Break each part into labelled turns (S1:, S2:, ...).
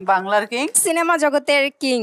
S1: বাংলার king,
S2: cinema জগতের king.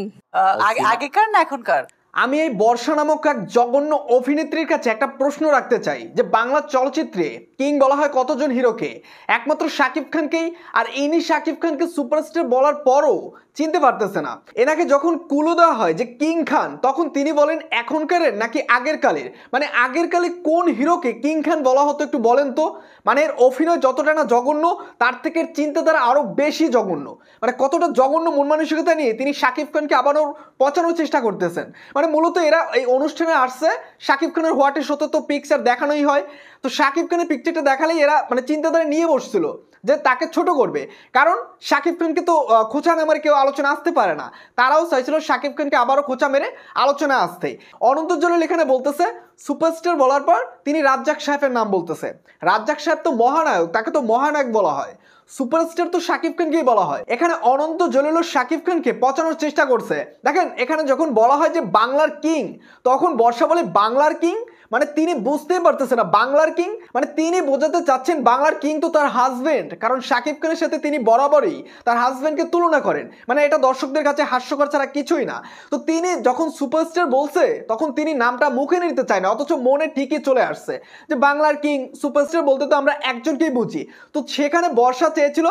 S1: আগেকার না এখনকার?
S3: আমি এই বর্ষা নামক এক জঘন্য অভিনেত্রীর কাছে একটা প্রশ্ন রাখতে চাই যে বাংলা চলচ্চিত্রে কিং বলা হয় কতজন হিরোকে? একমাত্র শাকিব খানকেই। আর ইনি শাকিব খানকে সুপারস্টার বলার পরও চিনতে পারতেছে না। এনাকে যখন কুলো দেওয়া হয় যে কিং খান, তখন তিনি বলেন এখনকারের নাকি আগের কালের। মানে আগের কালে কোন হিরোকে কিং খান বলা হতো একটু বলেন তো। মানে এর অভিনয় যতটা না জঘন্য, তার থেকে চিন্তাধারা আরো বেশি জঘন্য। মানে কতটা জঘন্য মন মানসিকতা নিয়ে তিনি শাকিব খানকে আবারও পচানোর চেষ্টা করতেছেন। মানে মূলত এরা এই অনুষ্ঠানে আসছে শাকিব খানের হোয়াট এর সাথে তো পিকচার দেখানোই হয়। তো শাকিব খানের পিকচারটা দেখালেই এরা মানে চিন্তাধারা নিয়ে বসছিল যে তাকে ছোট করবে, কারণ শাকিব খানকে তো খোঁচা নামার কেউ আলোচনা আসতে পারে না। তারাও চাইছিল শাকিব খানকে আবারও খোঁচা মেরে আলোচনা আসতে। অনন্ত জলিল এখানে বলতেছে সুপারস্টার বলার পর তিনি রাজ্জাক সাহেবের নাম বলতেছে। রাজ্জাক সাহেব তো মহানায়ক, তাকে তো মহানায়ক বলা হয়। সুপারস্টার তো শাকিব খানকেই বলা হয়। এখানে অনন্ত জলিল শাকিব খানকে পচানোর চেষ্টা করছে। দেখেন এখানে যখন বলা হয় যে বাংলার কিং, তখন বর্ষা বলে বাংলার কিং, মানে তিনি বুঝতেই পারতেছে না বাংলার কিং মানে তিনি বোঝাতে চাচ্ছেন বাংলার কিং তো তার হাজবেন্ড, কারণ শাকিব খানের সাথে তিনি বরাবরই তার হাজবেন্ডকে তুলনা করেন। মানে এটা দর্শকদের কাছে হাস্যকর ছাড়া কিছুই না। তো তিনি যখন সুপারস্টার বলছে তখন তিনি নামটা মুখে নিতে চায় না, অথচ মনে ঠিকই চলে আসছে যে বাংলার কিং সুপারস্টার বলতে তো আমরা একজনকেই বুঝি। তো সেখানে বর্ষা চেয়েছিল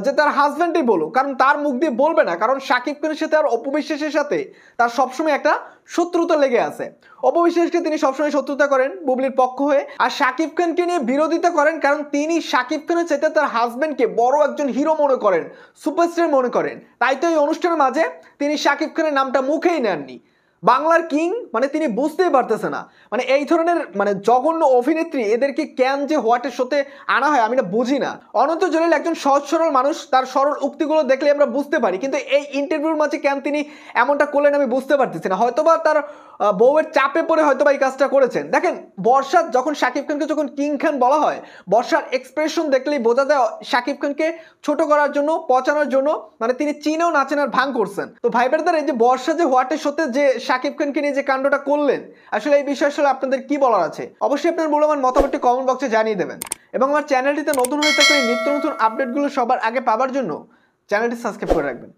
S3: যে তার হাজবেন্ডই বলুক, কারণ তার মুখ দিয়ে বলবে না, কারণ শাকিব খানের সাথে আর অপবিশ্বাসের সাথে তার সবসময় একটা শত্রুতা লেগে আছে। অপবিশ্বাসকে তিনি সবসময় শত্রুতা করেন বুবলির পক্ষ হয়ে, আর শাকিব খানকে নিয়ে বিরোধিতা করেন, কারণ তিনি শাকিব খানের চাইতে তার হাজবেন্ডকে বড় একজন হিরো মনে করেন, সুপারস্টার মনে করেন। তাই তো এই অনুষ্ঠানের মাঝে তিনি শাকিব খানের নামটা মুখেই নেননি। বাংলার কিং মানে তিনি বুঝতেই পারতেছে না। মানে এই ধরনের মানে জঘন্য অভিনেত্রী এদেরকে কেন যে হোয়াটের সাথে আনা হয় আমি না বুঝি না। অনন্ত জলিল একজন সহজ সরল মানুষ, তার সরল উক্তিগুলো দেখলে আমরা বুঝতে পারি, কিন্তু এই ইন্টারভিউর মাঝে কেন তিনি এমনটা করলেন আমি বুঝতে পারতেছি না। হয়তোবা তার বউয়ের চাপে পড়ে হয়তোবা এই কাজটা করেছেন। দেখেন বর্ষা যখন শাকিব খানকে যখন কিং খান বলা হয়, বর্ষার এক্সপ্রেশন দেখলেই বোঝা যায় শাকিব খানকে ছোট করার জন্য, পচানোর জন্য, মানে তিনি চিনেও না চেনার ভান করছেন। তো ভাই ব্রাদার, এই যে বর্ষা যে হোয়াটের সাথে যে শাকিব খানকে নিয়ে যে কাণ্ডটা করলেন, আসলে এই বিষয়ে আসলে আপনাদের কি বলার আছে? অবশ্যই আপনার মূল্যবান মতামতটি কমেন্ট বক্সে জানিয়ে দেবেন। এবং আমার চ্যানেলটিতে নতুন হয়ে থাকলে নিত্য নতুন আপডেটগুলো সবার আগে পাওয়ার জন্য চ্যানেলটি সাবস্ক্রাইব করে রাখবেন।